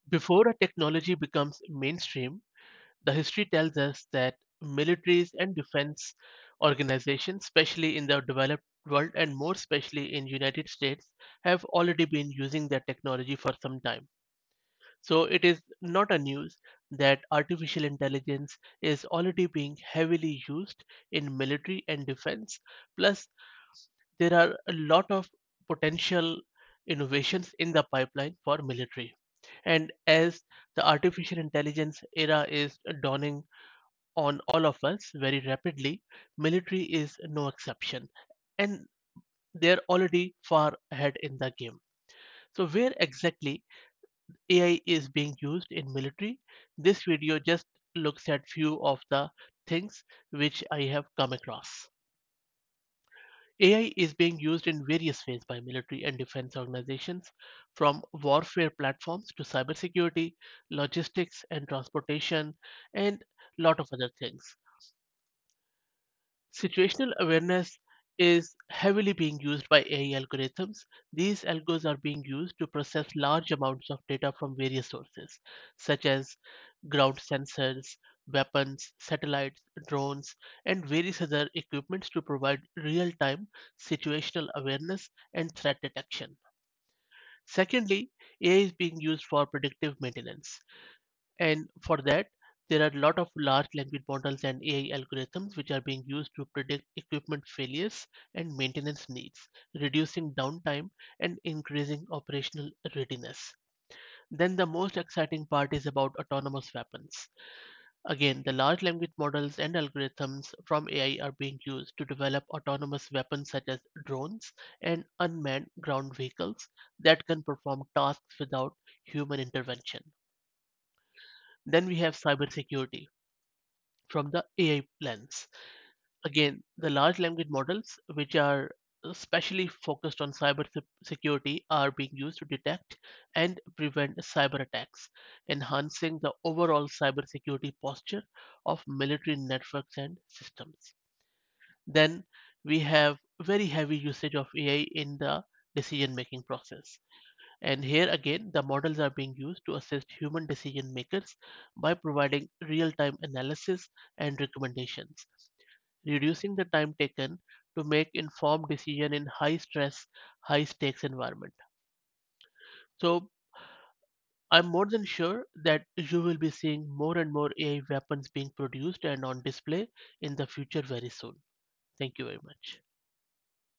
Before a technology becomes mainstream, the history tells us that militaries and defense organizations, especially in the developed world and more especially in United States, have already been using that technology for some time. So it is not a news that artificial intelligence is already being heavily used in military and defense. Plus, there are a lot of potential innovations in the pipeline for military. And as the artificial intelligence era is dawning on all of us very rapidly, military is no exception. And they're already far ahead in the game. So, where exactly AI is being used in military? This video just looks at few of the things which I have come across. AI is being used in various ways by military and defense organizations, from warfare platforms to cybersecurity, logistics and transportation, and lot of other things. Situational awareness is heavily being used by AI algorithms. These algos are being used to process large amounts of data from various sources, such as ground sensors, weapons, satellites, drones, and various other equipments to provide real time situational awareness and threat detection. Secondly, AI is being used for predictive maintenance. And for that, there are a lot of large language models and AI algorithms which are being used to predict equipment failures and maintenance needs, reducing downtime and increasing operational readiness. Then the most exciting part is about autonomous weapons. Again, the large language models and algorithms from AI are being used to develop autonomous weapons such as drones and unmanned ground vehicles that can perform tasks without human intervention. Then we have cybersecurity from the AI lens. Again, the large language models, which are specially focused on cyber security, are being used to detect and prevent cyber attacks, enhancing the overall cybersecurity posture of military networks and systems. Then we have very heavy usage of AI in the decision making process. And here again, the models are being used to assist human decision makers by providing real time analysis and recommendations, reducing the time taken to make informed decision in high stress, high stakes environment. So I'm more than sure that you will be seeing more and more AI weapons being produced and on display in the future very soon. Thank you very much.